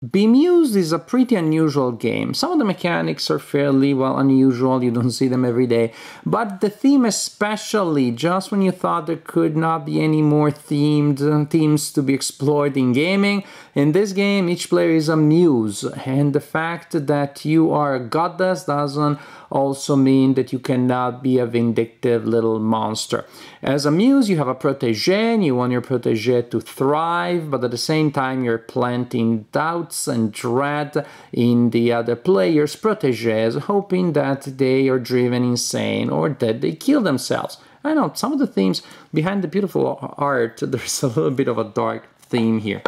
Bemused is a pretty unusual game. Some of the mechanics are fairly, well, unusual, you don't see them every day. But the theme especially, just when you thought there could not be any more themes to be explored in gaming, in this game each player is a muse. And the fact that you are a goddess doesn't also mean that you cannot be a vindictive little monster. As a muse, you have a protege, and you want your protege to thrive, but at the same time you're planting doubts and dread in the other players' proteges, hoping that they are driven insane or that they kill themselves. I know, some of the themes behind the beautiful art, there's a little bit of a dark theme here.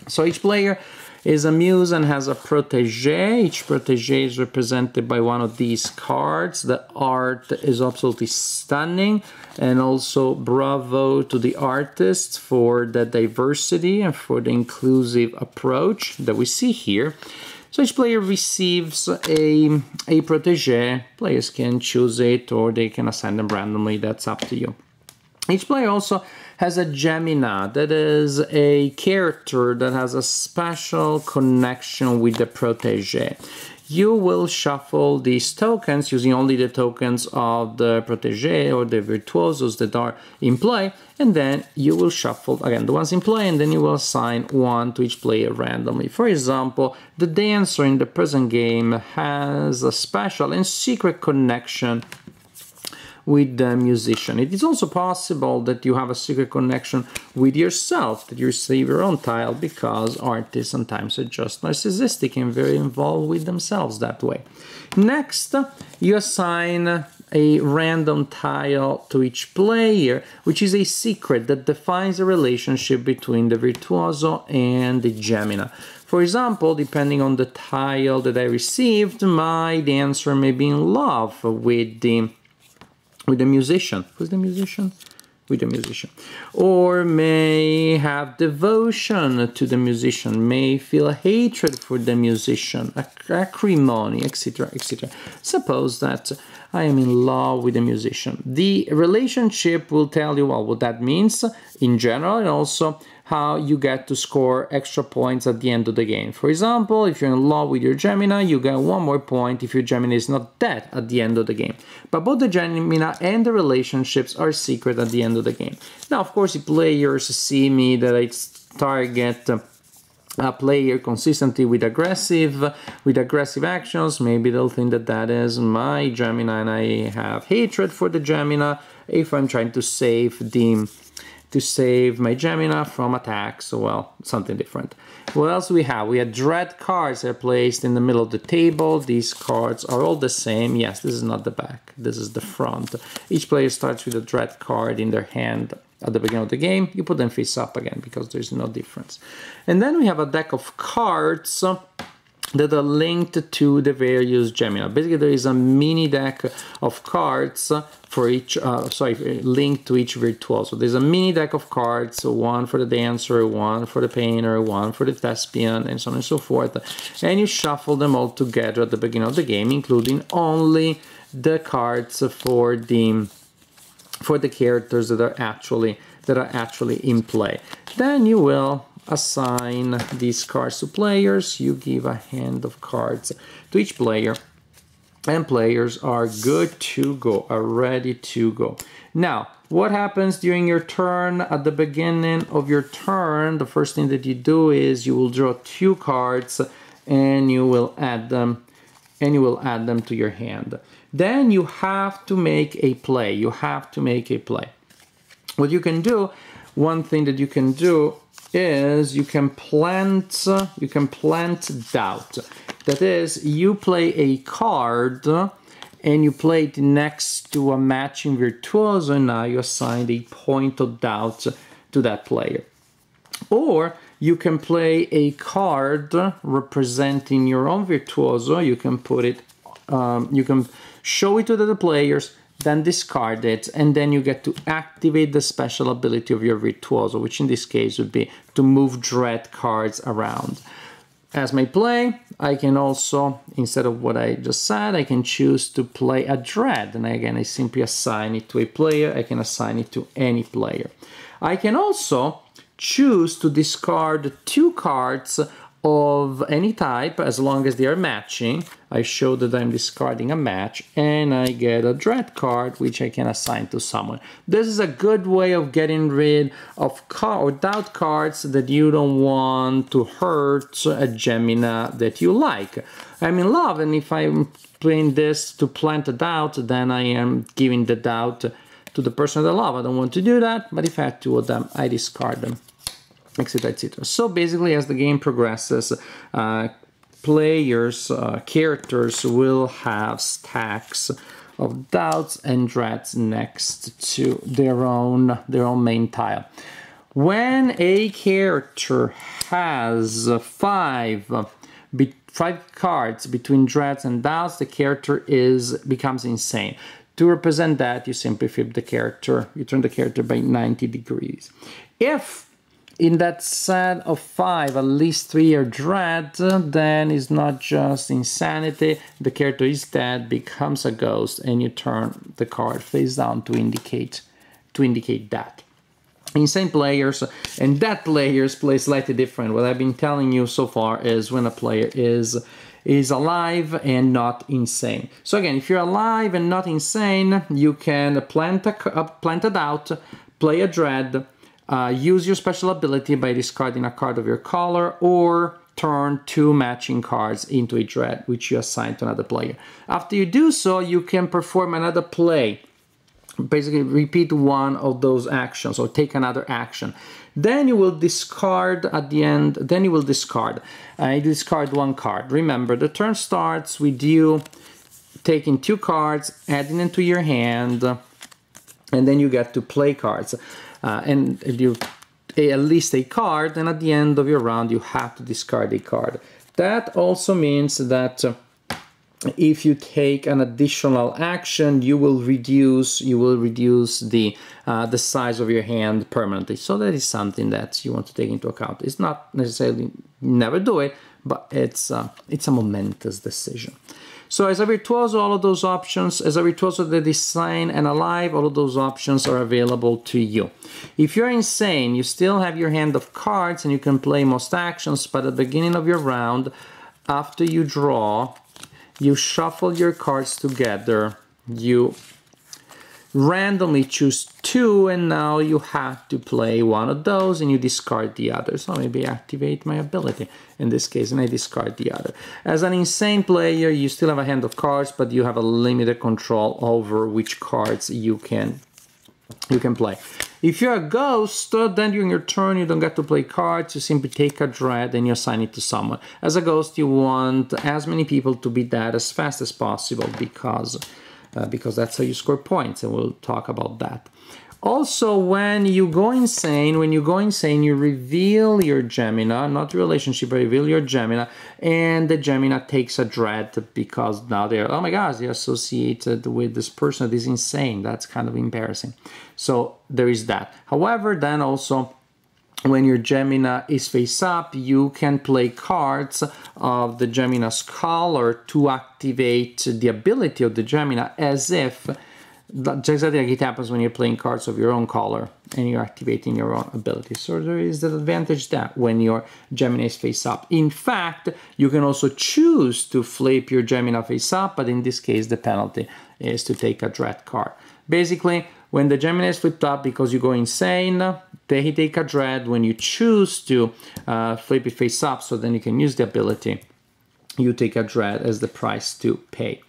So each player is a muse and has a protege. Each protege is represented by one of these cards. The art is absolutely stunning, and also bravo to the artists for the diversity and for the inclusive approach that we see here. So each player receives a protege. Players can choose it or they can assign them randomly, that's up to you. Each player also has a Gemina, that is a character that has a special connection with the protege. You will shuffle these tokens using only the tokens of the protege or the virtuosos that are in play, and then you will shuffle again the ones in play, and then you will assign one to each player randomly. For example, the dancer in the present game has a special and secret connection with the musician. It is also possible that you have a secret connection with yourself, that you receive your own tile, because artists sometimes are just narcissistic and very involved with themselves that way. Next, you assign a random tile to each player, which is a secret that defines the relationship between the virtuoso and the Gemina. For example, depending on the tile that I received, my dancer may be in love with the musician. Who's the musician? With the musician. Or may have devotion to the musician, may feel hatred for the musician, acrimony, etc., etc. Suppose that I am in love with the musician. The relationship will tell you, well, what that means in general, and also how you get to score extra points at the end of the game. For example, if you're in love with your Gemina, you get 1 more point if your Gemina is not dead at the end of the game. But both the Gemina and the relationships are secret at the end of the game. Now, of course, if players see me that I target a player consistently with aggressive actions, maybe they'll think that that is my Gemina and I have hatred for the Gemina if I'm trying to save my Gemina from attacks, well, something different. What else do we have? We have dread cards that are placed in the middle of the table. These cards are all the same. Yes, this is not the back, this is the front. Each player starts with a dread card in their hand at the beginning of the game. You put them face up again because there's no difference. And then we have a deck of cards that are linked to the various Gemina. Basically, there is a mini deck of cards for each, linked to each virtuoso. There's a mini deck of cards, so one for the dancer, one for the painter, one for the thespian, and so on and so forth. And you shuffle them all together at the beginning of the game, including only the cards for the characters that are actually in play. Then you will assign these cards to players. You give a hand of cards to each player, and players are good to go, are ready to go. Now, what happens during your turn? At the beginning of your turn, the first thing that you do is you will draw 2 cards and you will add them to your hand. Then you have to make a play. You have to make a play. What you can do, one thing that you can do is you can plant doubt. That is, you play a card and you play it next to a matching virtuoso, and now you assign a point of doubt to that player. Or you can play a card representing your own virtuoso. You can put it, you can show it to the players, then discard it, and then you get to activate the special ability of your virtuoso, which in this case would be to move dread cards around. As my play, I can also, instead of what I just said, I can choose to play a dread, and again I simply assign it to a player. I can assign it to any player. I can also choose to discard 2 cards of any type, as long as they are matching. I show that I'm discarding a match, and I get a dread card, which I can assign to someone. This is a good way of getting rid of doubt cards that you don't want to hurt a Gemina that you like. I'm in love, and if I'm playing this to plant a doubt, then I am giving the doubt to the person that I love. I don't want to do that, but if I have two of them, I discard them, etc., etc. So basically, as the game progresses, players, characters will have stacks of doubts and dreads next to their own main tile. When a character has five cards between dreads and doubts, the character becomes insane. To represent that, you simply flip the character, you turn the character by 90 degrees. If in that set of five, at least three are dread, then it's not just insanity, the character is dead, becomes a ghost, and you turn the card face down to indicate that. Insane players and dead players play slightly different. What I've been telling you so far is when a player is alive and not insane. So again, if you're alive and not insane, you can plant a doubt, play a dread, use your special ability by discarding a card of your color, or turn two matching cards into a dread, which you assign to another player. After you do so, you can perform another play. Basically, repeat one of those actions or take another action. Then you will discard at the end. Then you will discard. You discard one card. Remember, the turn starts with you taking two cards, adding them to your hand, and then you get to play cards. And you at least a card, and at the end of your round you have to discard a card. That also means that if you take an additional action, you will reduce the size of your hand permanently. So that is something that you want to take into account. It's not necessarily never do it, but it's a momentous decision. So as a virtuoso, all of those options, as a virtuoso that is sane and alive, all of those options are available to you. If you're insane, you still have your hand of cards and you can play most actions, but at the beginning of your round, after you draw, you shuffle your cards together, you randomly choose two, and now you have to play one of those and you discard the other. So maybe activate my ability in this case and I discard the other. As an insane player, you still have a hand of cards, but you have a limited control over which cards you can play. If you're a ghost, then during your turn you don't get to play cards, you simply take a dread and you assign it to someone. As a ghost, you want as many people to be dead as fast as possible because that's how you score points, and we'll talk about that. Also, when you go insane, you reveal your Gemina, not your relationship, but reveal your Gemina, and the Gemina takes a dread because now they're, oh my gosh, they're associated with this person that is insane. That's kind of embarrassing. So there is that. However, then also, when your Gemina is face up, you can play cards of the Gemina's color to activate the ability of the Gemina, as if just exactly like it happens when you're playing cards of your own color and you're activating your own ability. So there is the advantage that when your Gemina is face up. In fact, you can also choose to flip your Gemina face up, but in this case, the penalty is to take a dread card. Basically, when the Gemini is flipped up because you go insane, they take a dread. When you choose to flip it face up, so then you can use the ability, you take a dread as the price to pay.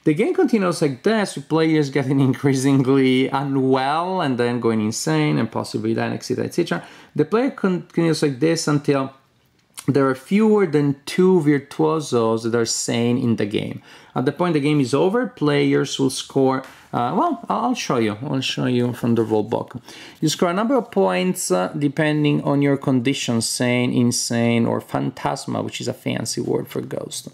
The game continues like this, with players getting increasingly unwell and then going insane and possibly dying, etc., etc. The player continues like this until there are fewer than 2 virtuosos that are sane in the game. At the point the game is over, players will score, well, I'll show you from the rule book. You score a number of points depending on your condition, sane, insane, or phantasma, which is a fancy word for ghost.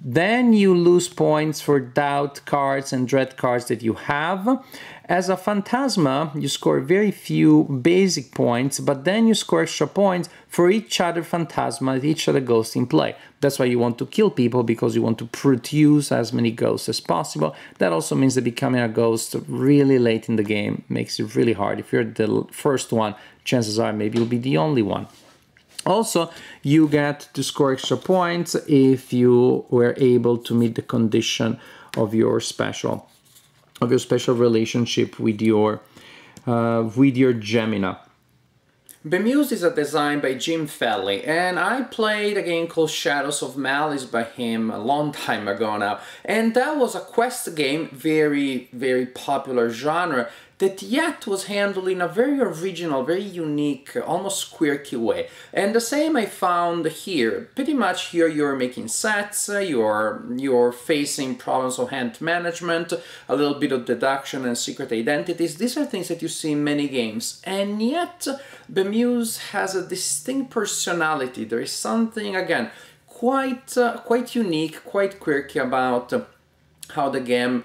Then you lose points for doubt cards and dread cards that you have. As a phantasma, you score very few basic points, but then you score extra points for each other phantasma, each other ghost in play. That's why you want to kill people, because you want to produce as many ghosts as possible. That also means that becoming a ghost really late in the game makes it really hard. If you're the first one, chances are maybe you'll be the only one. Also, you get to score extra points if you were able to meet the condition of your special relationship with your Gemina. Bemused is a design by Jim Felley, and I played a game called Shadows of Malice by him a long time ago now, and that was a quest game, very, very popular genre, that yet was handled in a very original, very unique, almost quirky way. And the same I found here. Pretty much here you're making sets, you're facing problems of hand management, a little bit of deduction and secret identities. These are things that you see in many games. And yet, Bemused has a distinct personality. There is something, again, quite unique, quite quirky about how the game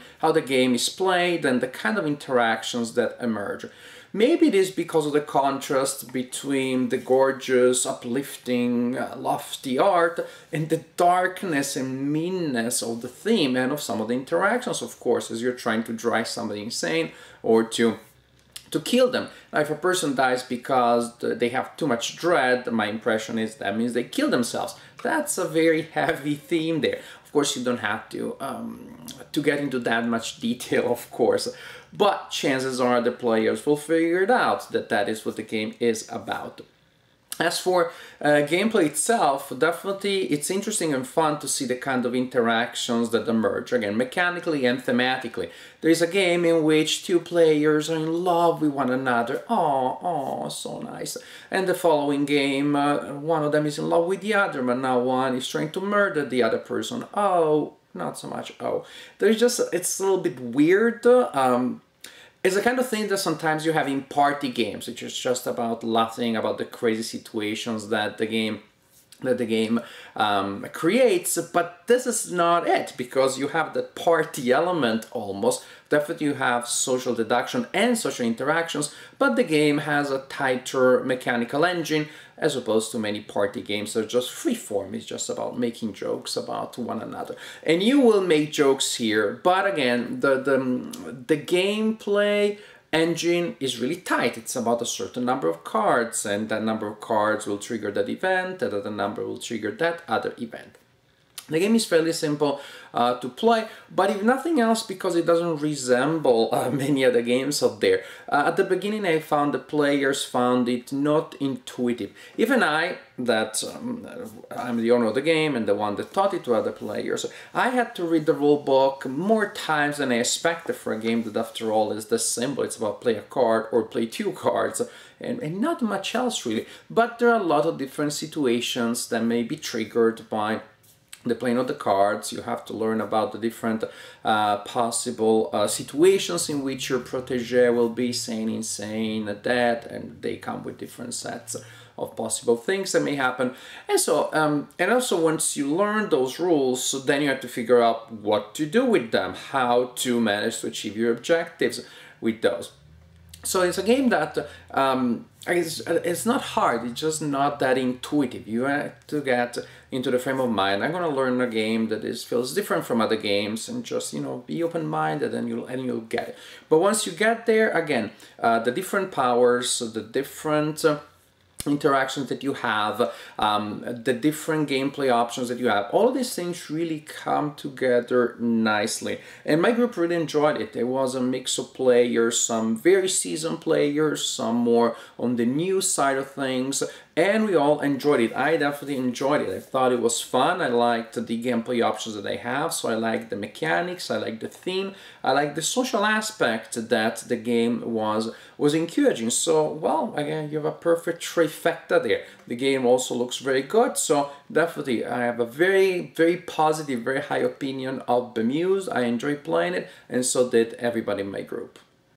is played and the kind of interactions that emerge. Maybe it is because of the contrast between the gorgeous, uplifting, lofty art and the darkness and meanness of the theme and of some of the interactions, of course, as you're trying to drive somebody insane or to kill them. Now, if a person dies because they have too much dread, my impression is that means they kill themselves. That's a very heavy theme there. Of course, you don't have to get into that much detail, of course, but chances are the players will figure it out that that is what the game is about. As for gameplay itself, definitely it's interesting and fun to see the kind of interactions that emerge, again, mechanically and thematically. There is a game in which two players are in love with one another. Oh, so nice. And the following game, one of them is in love with the other, but now one is trying to murder the other person. Oh, not so much. Oh, there's just, it's a little bit weird. It's the kind of thing that sometimes you have in party games, which is just about laughing about the crazy situations that the game creates, but this is not it, because you have the party element almost. Definitely you have social deduction and social interactions, but the game has a tighter mechanical engine as opposed to many party games that are just freeform. It's just about making jokes about one another. And you will make jokes here, but again, the gameplay engine is really tight. It's about a certain number of cards, and that number of cards will trigger that event, that other number will trigger that other event. The game is fairly simple to play, but if nothing else, because it doesn't resemble many other games out there. At the beginning I found the players found it not intuitive. Even I, that I'm the owner of the game and the one that taught it to other players, I had to read the rule book more times than I expected for a game that after all is this simple. It's about play a card or play two cards and not much else really. But there are a lot of different situations that may be triggered by the playing of the cards. You have to learn about the different possible situations in which your protege will be saying insane, dead, and they come with different sets of possible things that may happen. And so, and also once you learn those rules, so then you have to figure out what to do with them, how to manage to achieve your objectives with those. So it's a game that it's not hard, it's just not that intuitive. You have to get into the frame of mind. I'm going to learn a game that feels different from other games, and just, you know, be open-minded and you'll get it. But once you get there, again, the different powers, the different interactions that you have, the different gameplay options that you have, all of these things really come together nicely. And my group really enjoyed it. There was a mix of players, some very seasoned players, some more on the new side of things, and we all enjoyed it. I definitely enjoyed it. I thought it was fun. I liked the gameplay options that they have, so I liked the mechanics, I liked the theme, I liked the social aspect that the game was encouraging. So, well, again, you have a perfect trifecta there. The game also looks very good, so definitely I have a very, very positive, very high opinion of Bemused. I enjoy playing it, and so did everybody in my group.